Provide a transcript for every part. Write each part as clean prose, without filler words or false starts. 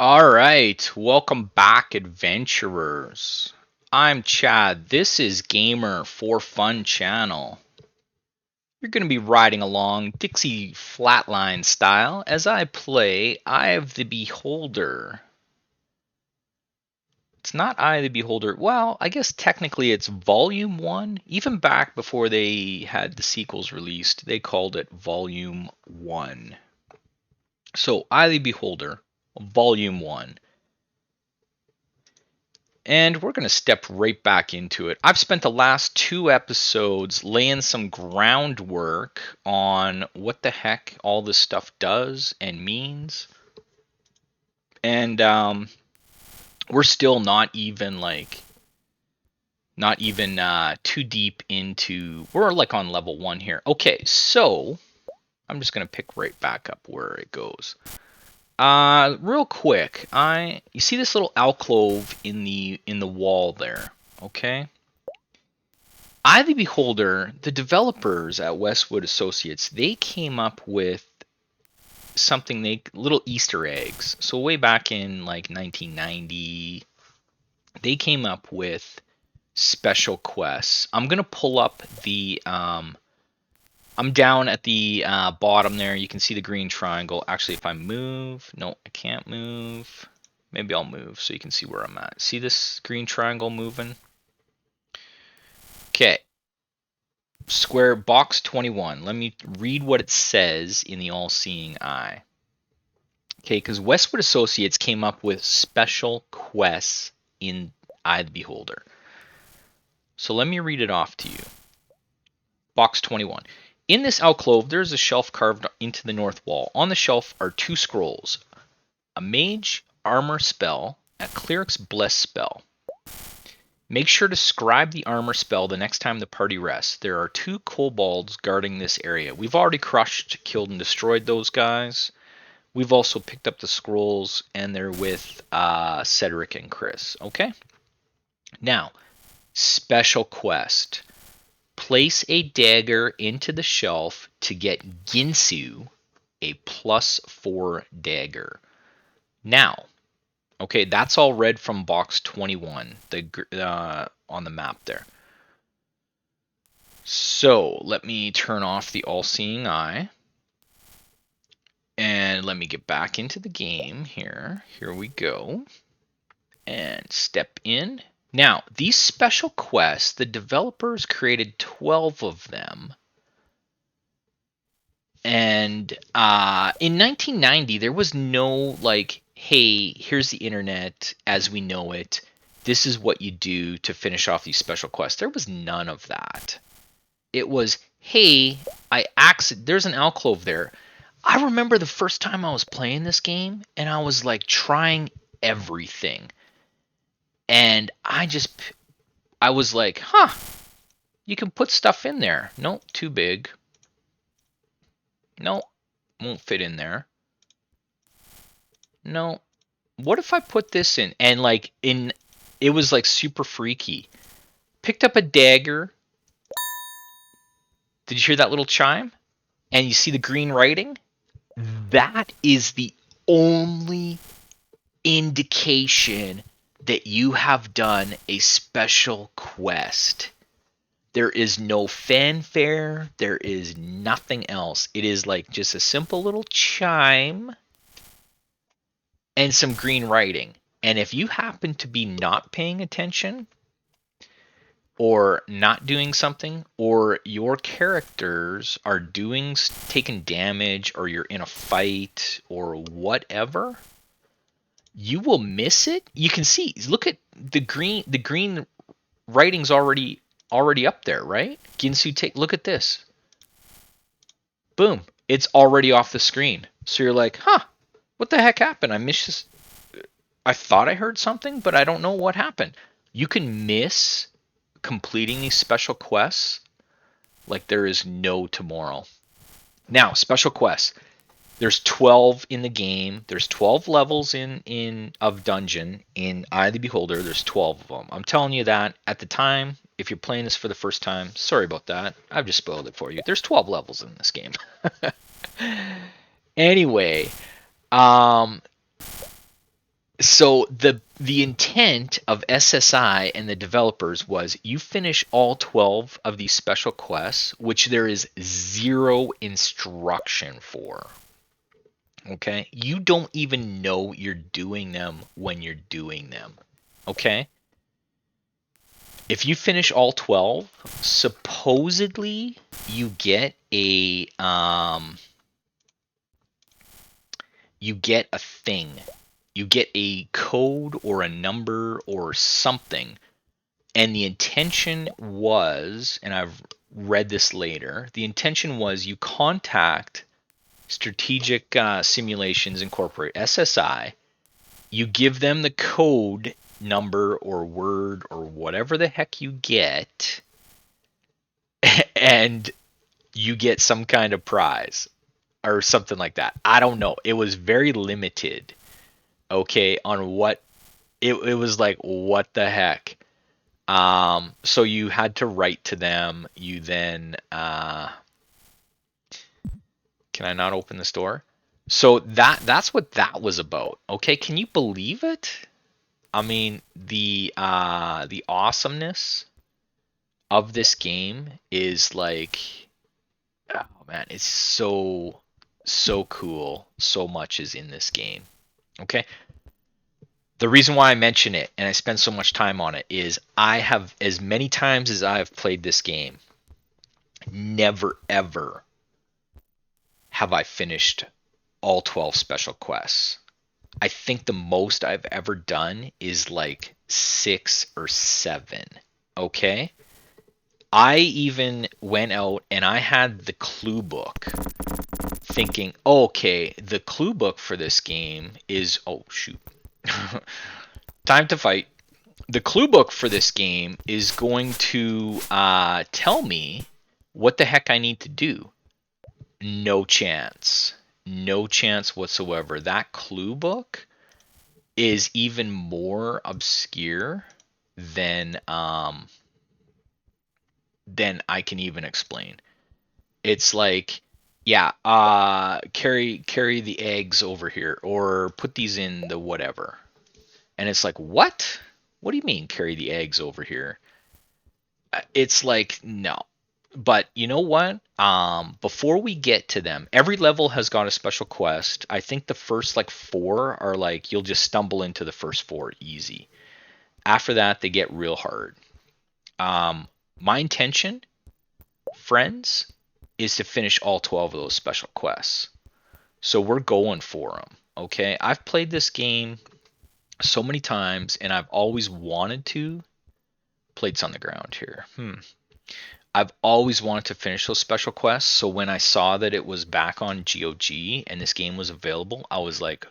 All right, welcome back, adventurers. I'm Chad. This is Gamer for Fun channel. You're going to be riding along Dixie Flatline style as I play Eye of the Beholder. It's not Eye of the Beholder. Well, I guess technically it's Volume 1. Even back before they had the sequels released, they called it Volume 1. So, Eye of the Beholder, Volume 1. And we're going to step right back into it. I've spent the last two episodes laying some groundwork on what the heck all this stuff does and means. And we're still not even too deep into, we're like on level 1 here. Okay, so I'm just going to pick right back up where it goes. Real quick, you see this little alcove in the wall there, okay? Eye of the Beholder, the developers at Westwood Associates, they came up with something, little Easter eggs. So way back in like 1990, they came up with special quests. I'm gonna pull up the I'm down at the bottom there. You can see the green triangle. Actually, if I move, no, I can't move. Maybe I'll move so you can see where I'm at. See this green triangle moving? Okay. Square box 21. Let me read what it says in the all-seeing eye. Okay, because Westwood Associates came up with special quests in Eye of the Beholder. So let me read it off to you. Box 21. In this alcove, there is a shelf carved into the north wall. On the shelf are two scrolls. A mage armor spell, a cleric's bless spell. Make sure to scribe the armor spell the next time the party rests. There are two kobolds guarding this area. We've already crushed, killed, and destroyed those guys. We've also picked up the scrolls, and they're with Cedric and Chris. Okay? Now, special quest. Place a dagger into the shelf to get Guinsoo, a +4 dagger. Now, okay, that's all read from box 21 on the map there. So let me turn off the all-seeing eye. And let me get back into the game here. Here we go. And step in. Now, these special quests, the developers created 12 of them. And in 1990, there was no like, hey, here's the internet as we know it. This is what you do to finish off these special quests. There was none of that. It was, hey, there's an alcove there. I remember the first time I was playing this game, and I was like trying everything. And I was like, huh, you can put stuff in there. Nope, too big. No, won't fit in there. No. What if I put this in? And it was like super freaky. Picked up a dagger. Did you hear that little chime? And you see the green writing? That is the only indication that you have done a special quest. There is no fanfare. There is nothing else. It is like just a simple little chime and some green writing. And if you happen to be not paying attention or not doing something, or your characters are taking damage, or you're in a fight or whatever, you will miss it. You can see, look at the green writing's already up there, right? Guinsoo, look at this. Boom. It's already off the screen. So you're like, huh, what the heck happened? I missed this. I thought I heard something, but I don't know what happened. You can miss completing these special quests like there is no tomorrow. Now, special quests. There's 12 in the game. There's 12 levels of dungeon in Eye of the Beholder. There's 12 of them. I'm telling you that at the time. If you're playing this for the first time, sorry about that. I've just spoiled it for you. There's 12 levels in this game. Anyway, So the intent of SSI and the developers was you finish all 12 of these special quests, which there is zero instruction for. Okay? You don't even know you're doing them when you're doing them. Okay? If you finish all 12, supposedly you get a thing. You get a code or a number or something. And the intention was, and I've read this later, the intention was you contact Strategic Simulations Incorporated, SSI, you give them the code number or word or whatever the heck you get, and you get some kind of prize or something like that. I don't know. It was very limited, okay, on what it was like, what the heck. So you had to write to them. You then, can I not open this door? So that's what that was about. Okay, can you believe it? I mean, the awesomeness of this game is like, oh man, it's so cool. So much is in this game. Okay, the reason why I mention it and I spend so much time on it is I have, as many times as I have played this game, never ever have I finished all 12 special quests. I think the most I've ever done is like 6 or 7. Okay? I even went out and I had the clue book thinking, oh, okay, the clue book for this game is, oh shoot. Time to fight. The clue book for this game is going to tell me what the heck I need to do. No chance. No chance whatsoever. That clue book is even more obscure than I can even explain. It's like, yeah, carry the eggs over here or put these in the whatever. And it's like, what? What do you mean carry the eggs over here? It's like, no. But you know what? Before we get to them, every level has got a special quest. I think the first like 4 are like you'll just stumble into the first 4 easy. After that, they get real hard. My intention, friends, is to finish all 12 of those special quests. So we're going for them. Okay, I've played this game so many times, and I've always wanted to. Plates on the ground here. I've always wanted to finish those special quests. So when I saw that it was back on GOG and this game was available, I was like,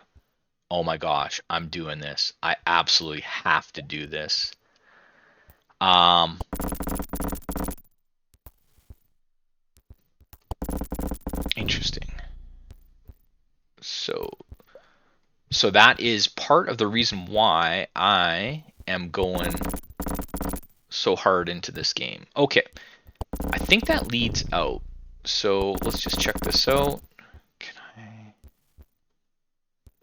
oh my gosh, I'm doing this. I absolutely have to do this. Interesting. So that is part of the reason why I am going so hard into this game. Okay. I think that leads out. So let's just check this out. Can I?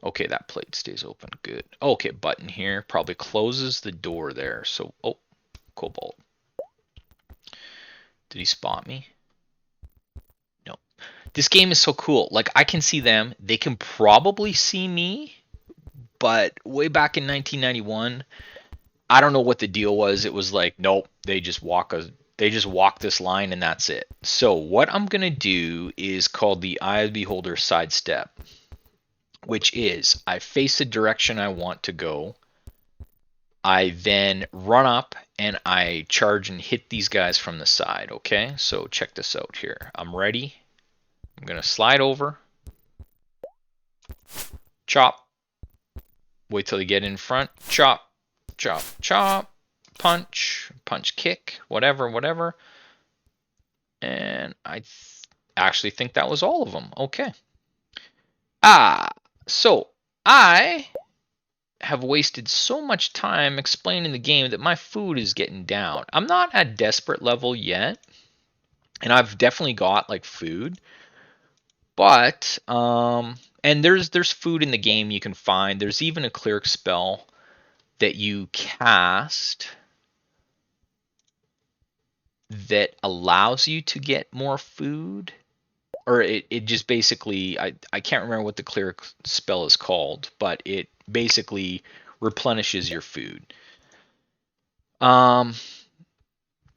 Okay, that plate stays open. Good. Okay, button here probably closes the door there. So, oh, Cobalt. Did he spot me? No. This game is so cool. Like, I can see them. They can probably see me. But way back in 1991, I don't know what the deal was. It was like, nope, they just walk this line and that's it. So what I'm going to do is called the Eye of the Beholder sidestep, which is I face the direction I want to go. I then run up and I charge and hit these guys from the side, okay? So check this out here. I'm ready. I'm going to slide over. Chop. Wait till they get in front. Chop. Chop. Chop. Punch. Punch, kick. Whatever. And I actually think that was all of them. Okay. So I have wasted so much time explaining the game that my food is getting down. I'm not at desperate level yet, and I've definitely got like food, but And there's food in the game you can find. There's even a cleric spell that you cast that allows you to get more food. Or it just basically, I can't remember what the cleric spell is called, but it basically replenishes your food. And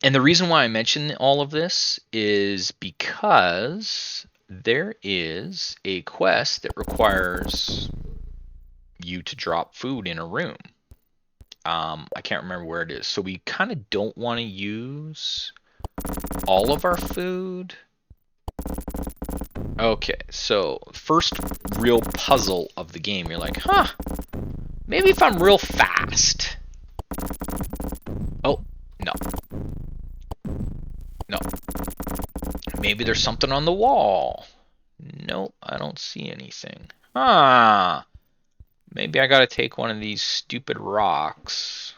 the reason why I mention all of this is because there is a quest that requires you to drop food in a room. I can't remember where it is. So we kind of don't want to use all of our food. Okay, so first real puzzle of the game, you're like, huh, maybe if I'm real fast. Oh, no. No. Maybe there's something on the wall. Nope, I don't see anything. Huh. Maybe I gotta take one of these stupid rocks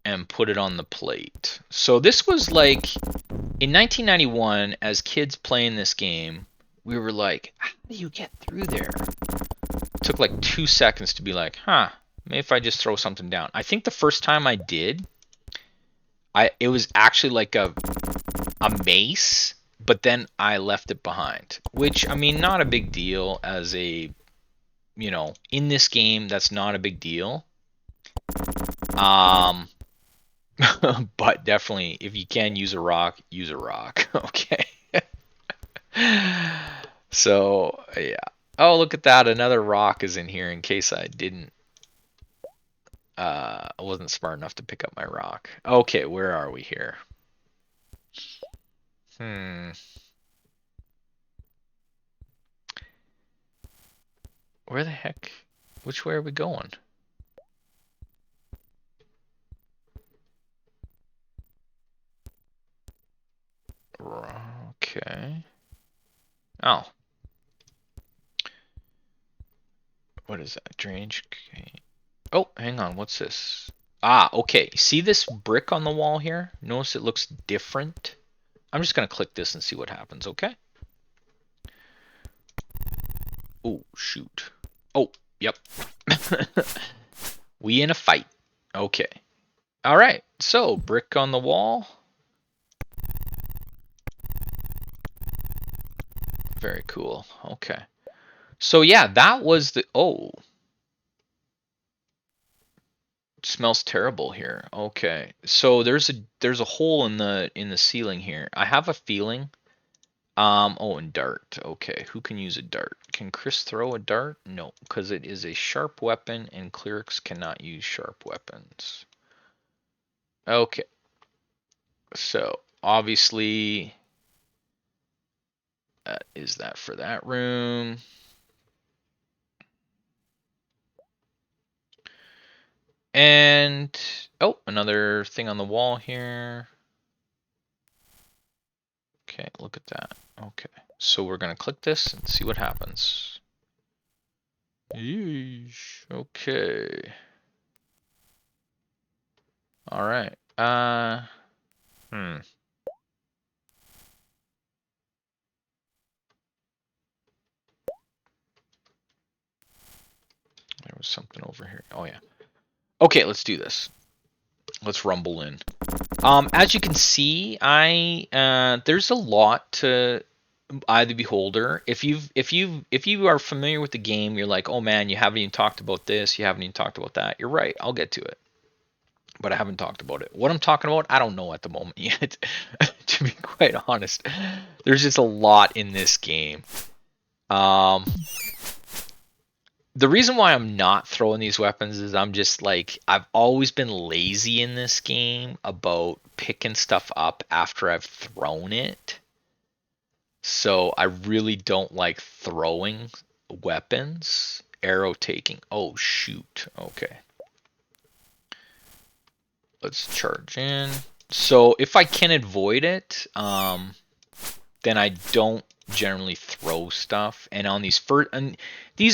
and put it on the plate. So this was like, in 1991, as kids playing this game, we were like, how do you get through there? It took like 2 seconds to be like, huh, maybe if I just throw something down. I think the first time I did, it was actually like a mace, but then I left it behind. Which, I mean, not a big deal as a, you know, in this game, that's not a big deal. But definitely, if you can use a rock, use a rock. Okay. So, yeah. Oh, look at that. Another rock is in here in case I didn't. I wasn't smart enough to pick up my rock. Okay, where are we here? Where the heck? Which way are we going? Okay. Oh. What is that? Drainage. Okay. Oh, hang on. What's this? Ah, okay. See this brick on the wall here? Notice it looks different? I'm just going to click this and see what happens, okay? Oh, shoot. Oh, yep. We in a fight. Okay. All right. So, brick on the wall. Very cool. Okay. So, yeah, that was the... Oh. It smells terrible here. Okay. So, there's a hole in the ceiling here. I have a feeling... Oh, and dart. Okay, who can use a dart? Can Chris throw a dart? No, because it is a sharp weapon and clerics cannot use sharp weapons. Okay. So, obviously, is that for that room? And, oh, another thing on the wall here. Okay, look at that. Okay, so we're going to click this and see what happens. Yeesh. Okay. All right. There was something over here. Oh, yeah. Okay, let's do this. Let's rumble in. As you can see, there's a lot to the Beholder. If you are familiar with the game, you're like, oh man, you haven't even talked about this, you haven't even talked about that. You're right, I'll get to it. But I haven't talked about it. What I'm talking about, I don't know at the moment yet. To be quite honest. There's just a lot in this game. The reason why I'm not throwing these weapons is I'm just like, I've always been lazy in this game about picking stuff up after I've thrown it. So I really don't like throwing weapons. Arrow taking. Oh, shoot. Okay. Let's charge in. So if I can avoid it, then I don't generally throw stuff. And on these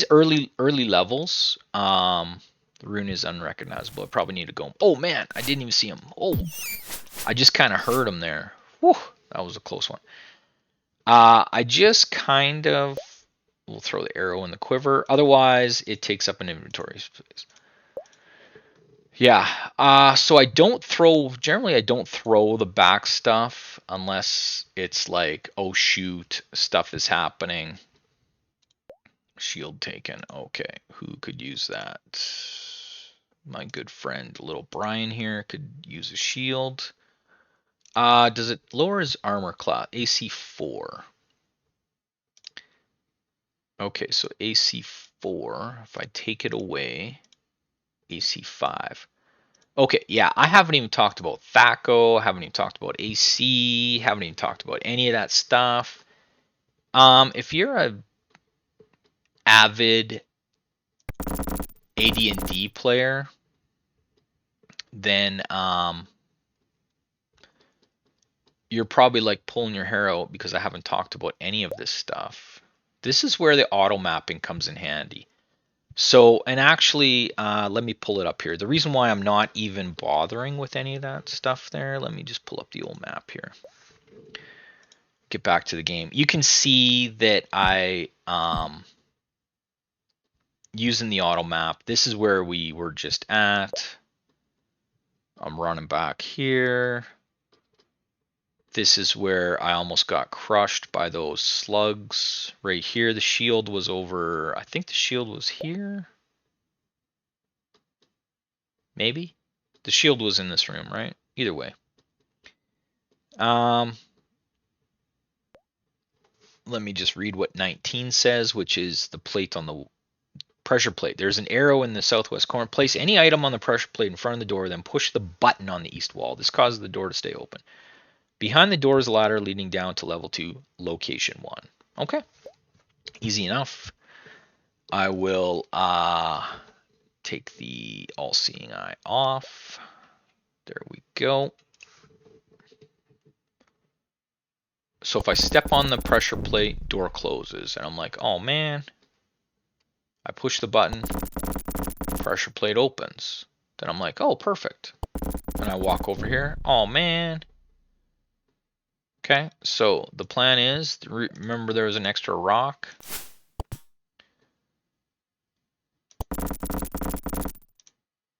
early levels, the rune is unrecognizable. I probably need to go. Oh man, I didn't even see him. Oh, I just kind of heard him there. Whew, that was a close one. I just kind of will throw the arrow in the quiver. Otherwise, it takes up an inventory space. Yeah. So I don't throw. Generally, I don't throw the back stuff unless it's like, oh shoot, stuff is happening. Shield taken. Okay, who could use that? My good friend, little Brian here, could use a shield. Does it lower his armor class? AC 4. Okay, so AC 4. If I take it away, AC 5. Okay, yeah, I haven't even talked about THAC0, haven't even talked about AC, haven't even talked about any of that stuff. If you're a avid AD&D player, then you're probably like pulling your hair out because I haven't talked about any of this stuff. This is where the auto mapping comes in handy. So, and actually, let me pull it up here. The reason why I'm not even bothering with any of that stuff there, let me just pull up the old map here. Get back to the game. You can see that I using the auto map. This is where we were just at. I'm running back here. This is where I almost got crushed by those slugs. Right here, the shield was over. I think the shield was here. Maybe? The shield was in this room, right? Either way. Let me just read what 19 says, which is the plate on the pressure plate. There's an arrow in the southwest corner. Place any item on the pressure plate in front of the door, then push the button on the east wall. This causes the door to stay open. Behind the door is a ladder leading down to level 2, location 1. Okay. Easy enough. I will take the all-seeing eye off. There we go. So if I step on the pressure plate, door closes. And I'm like, oh man. I push the button, pressure plate opens. Then I'm like, oh, perfect. And I walk over here. Oh man. Okay, so the plan is, remember there was an extra rock.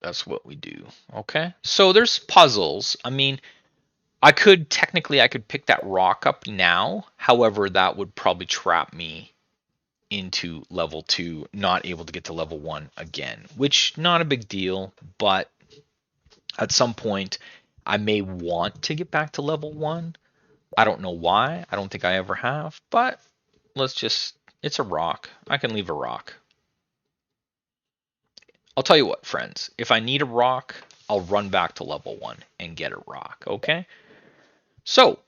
That's what we do. Okay, so there's puzzles. I mean, I could pick that rock up now. However, that would probably trap me into level 2, not able to get to level 1 again, which not a big deal, but at some point I may want to get back to level 1. I don't know why. I don't think I ever have, but it's a rock. I can leave a rock. I'll tell you what, friends. If I need a rock, I'll run back to level 1 and get a rock, okay? So,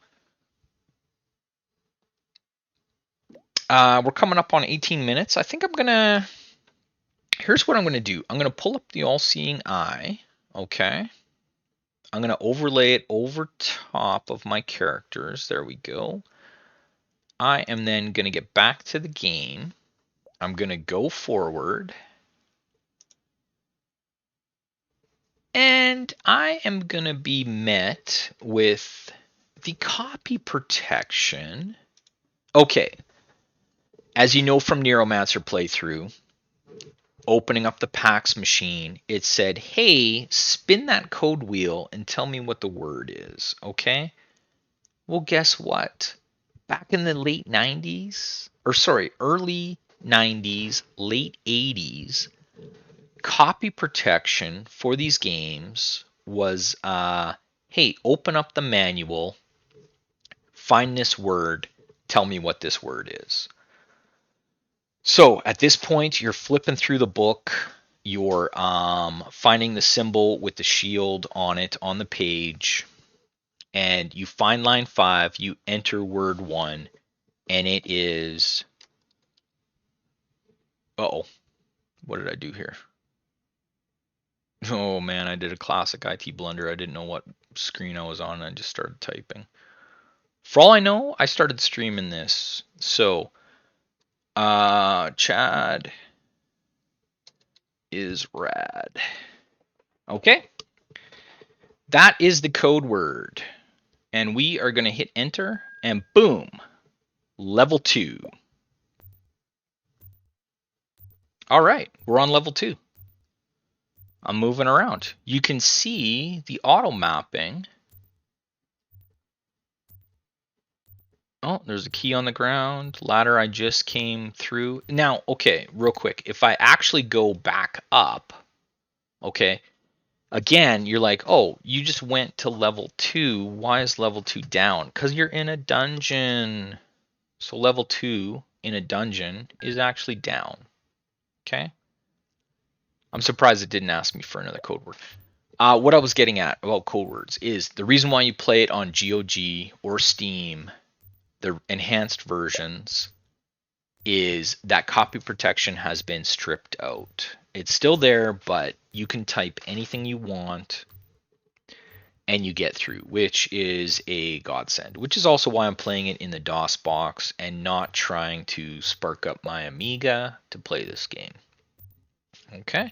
we're coming up on 18 minutes. I think here's what I'm going to do. I'm going to pull up the all-seeing eye, okay? I'm going to overlay it over top of my characters. There we go. I am then going to get back to the game. I'm going to go forward. And I am going to be met with the copy protection. Okay. As you know from Neuromancer playthrough, opening up the PAX machine, it said, hey, spin that code wheel and tell me what the word is. Okay? Well, guess what? Back in the late 90s, early 90s, late 80s, copy protection for these games was, hey, open up the manual, find this word, tell me what this word is. So at this point, you're flipping through the book, you're finding the symbol with the shield on it on the page, and you find line 5, you enter word 1, and it is... Uh-oh. What did I do here? Oh man, I did a classic IT blunder. I didn't know what screen I was on, and I just started typing. For all I know, I started streaming this. So, Chad is rad. Okay. That is the code word. And we are going to hit enter, and boom. Level 2. All right, we're on level 2. I'm moving around. You can see the auto mapping. Oh, there's a key on the ground. Ladder I just came through. Now, okay, real quick. If I actually go back up, okay, again, you're like, oh, you just went to level 2. Why is level 2 down? Because you're in a dungeon. So level 2 in a dungeon is actually down. Okay? I'm surprised it didn't ask me for another code word. What I was getting at about code words is the reason why you play it on GOG or Steam, the enhanced versions, is that copy protection has been stripped out. It's still there, but you can type anything you want and you get through, which is a godsend, which is also why I'm playing it in the DOS box and not trying to spark up my Amiga to play this game. Okay.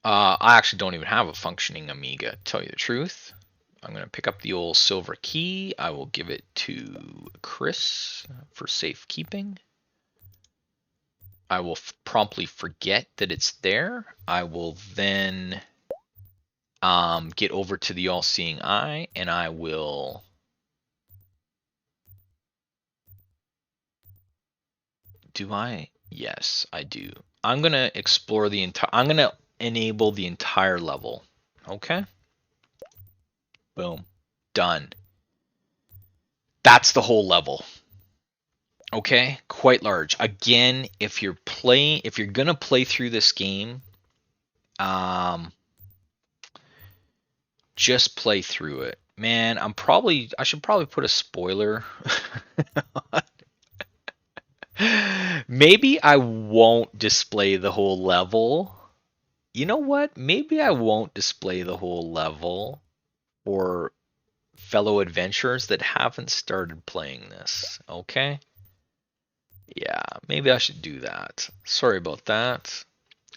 I actually don't even have a functioning Amiga, to tell you the truth. I'm going to pick up the old silver key. I will give it to Chris for safekeeping. I will promptly forget that it's there. I will then get over to the all-seeing eye, and I will do I? Yes, I do. I'm gonna explore the entire. I'm gonna enable the entire level. Okay. Boom. Done. That's the whole level. Okay, quite large. Again, if you're gonna play through this game, um, just play through it. Man, I should probably put a spoiler. Maybe I won't display the whole level. You know what? Maybe I won't display the whole level for fellow adventurers that haven't started playing this. Okay? Yeah, maybe I should do that. Sorry about that.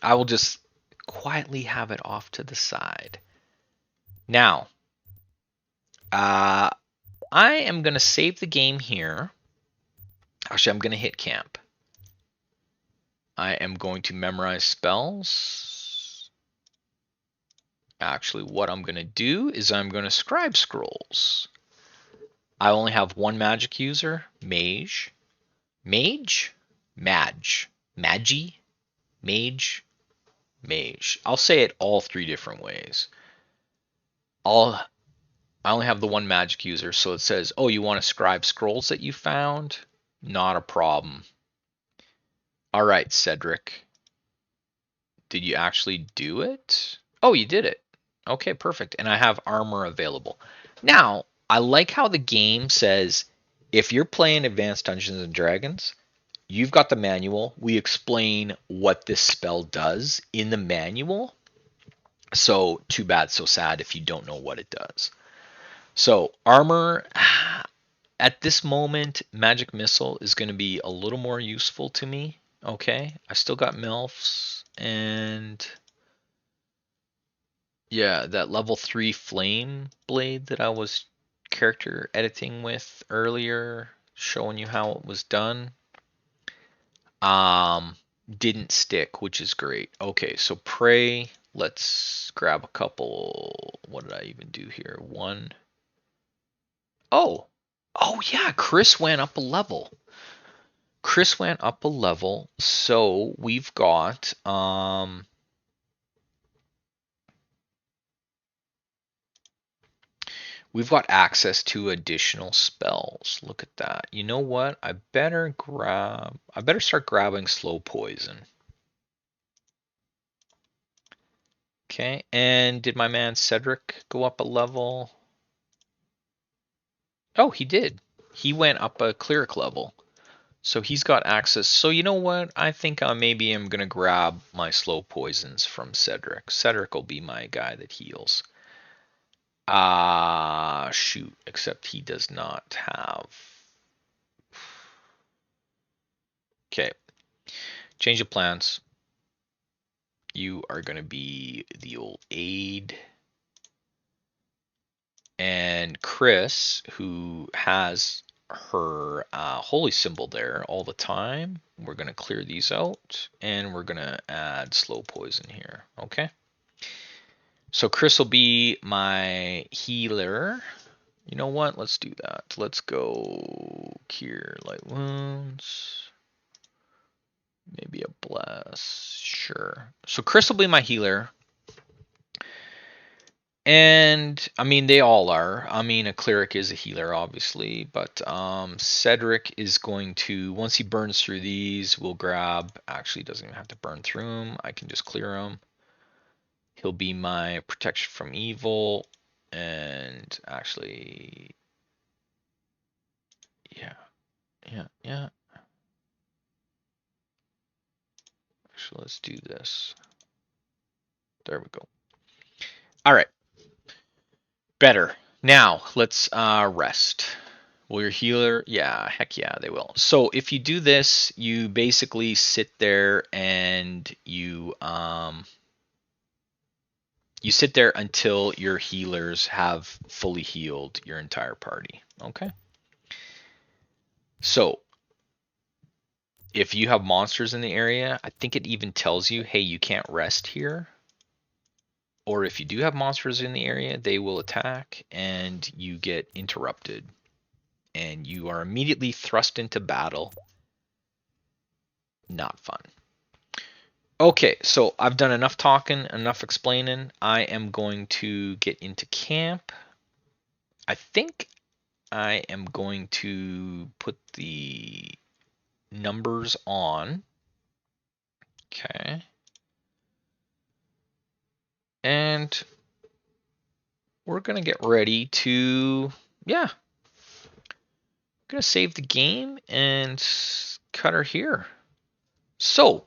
I will just quietly have it off to the side. Now, uh, I am going to save the game here. Actually, I'm going to hit camp. I am going to memorize spells. Actually, what I'm going to do is I'm going to scribe scrolls. I only have one magic user, mage. Mage? Mage. Magi? Mage? Mage. I'll say it all three different ways. I only have the one magic user, so it says, oh, you want to scribe scrolls that you found? Not a problem. All right, Cedric. Did you actually do it? Oh, you did it. Okay, perfect. And I have armor available. Now, I like how the game says if you're playing Advanced Dungeons and Dragons, you've got the manual. We explain what this spell does in the manual. So, too bad, so sad if you don't know what it does. So, armor, at this moment, Magic Missile is going to be a little more useful to me. Okay, I still got MILFs and yeah, that level 3 flame blade that I was character editing with earlier, showing you how it was done. Didn't stick, which is great. Okay, so pray. Let's grab a couple. What did I even do here? One. Oh, oh yeah, Chris went up a level. Chris went up a level, so we've got access to additional spells. Look at that. You know what? I better start grabbing slow poison. Okay, and did my man Cedric go up a level? Oh, he did. He went up a cleric level. So he's got access. So you know what? I think maybe I'm going to grab my slow poisons from Cedric. Cedric will be my guy that heals. Shoot. Except he does not have. Okay. Change of plans. You are going to be the old aide. And Chris, who has her holy symbol there all the time. We're going to clear these out, and we're going to add slow poison here. Okay. So Chris will be my healer. You know what? Let's do that. Let's go cure light wounds. Maybe a bless. Sure. So Chris will be my healer. And I mean, they all are. I mean, a cleric is a healer, obviously, but Cedric is going to, once he burns through these, we'll grab, actually, doesn't even have to burn through them. I can just clear them. He'll be my protection from evil, and actually, yeah. Actually, let's do this. There we go. All right. Better. Now, let's rest. Will your healer? Yeah, heck yeah, they will. So if you do this, you basically sit there and you sit there until your healers have fully healed your entire party. Okay. So if you have monsters in the area, I think it even tells you, hey, you can't rest here. Or if you do have monsters in the area, they will attack and you get interrupted. And you are immediately thrust into battle. Not fun. Okay, so I've done enough talking, enough explaining. I am going to get into camp. I think I am going to put the numbers on. Okay. And we're going to get ready to, yeah. I'm going to save the game and cut her here. So,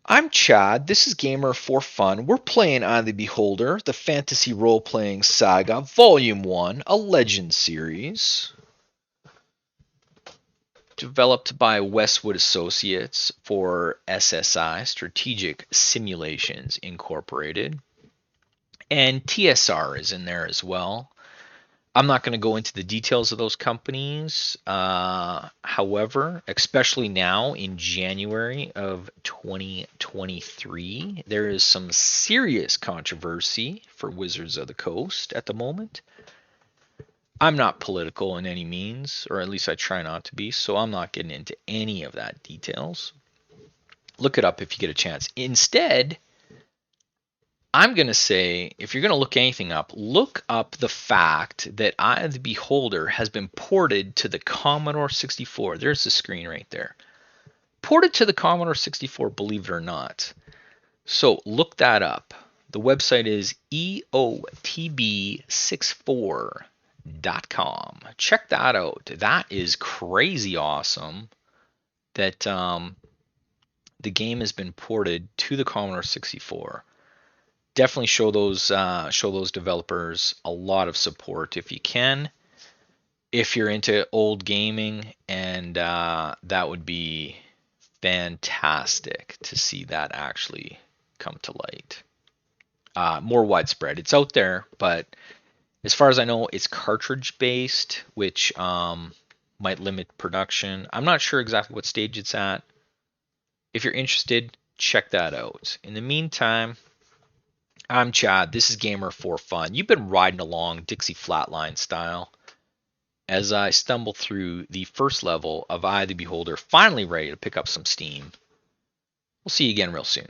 I'm Chad. This is Gamer for Fun. We're playing on the Beholder, the Fantasy Role-Playing Saga, Volume 1, a Legend series. Developed by Westwood Associates for SSI, Strategic Simulations Incorporated. And TSR is in there as well. I'm not going to go into the details of those companies. However, especially now in January of 2023, there is some serious controversy for Wizards of the Coast at the moment. I'm not political in any means, or at least I try not to be, so I'm not getting into any of that details. Look it up if you get a chance. Instead, I'm going to say, if you're going to look anything up, look up the fact that Eye of the Beholder has been ported to the Commodore 64. There's the screen right there. Ported to the Commodore 64, believe it or not. So look that up. The website is eotb64.com. Check that out. That is crazy awesome that the game has been ported to the Commodore 64. Definitely show those developers a lot of support if you can. If you're into old gaming, and that would be fantastic to see that actually come to light. More widespread. It's out there, but as far as I know, it's cartridge based, which might limit production. I'm not sure exactly what stage it's at. If you're interested, check that out. In the meantime, I'm Chad. This is Gamer for Fun. You've been riding along Dixie Flatline style as I stumble through the first level of Eye of the Beholder, finally ready to pick up some steam. We'll see you again real soon.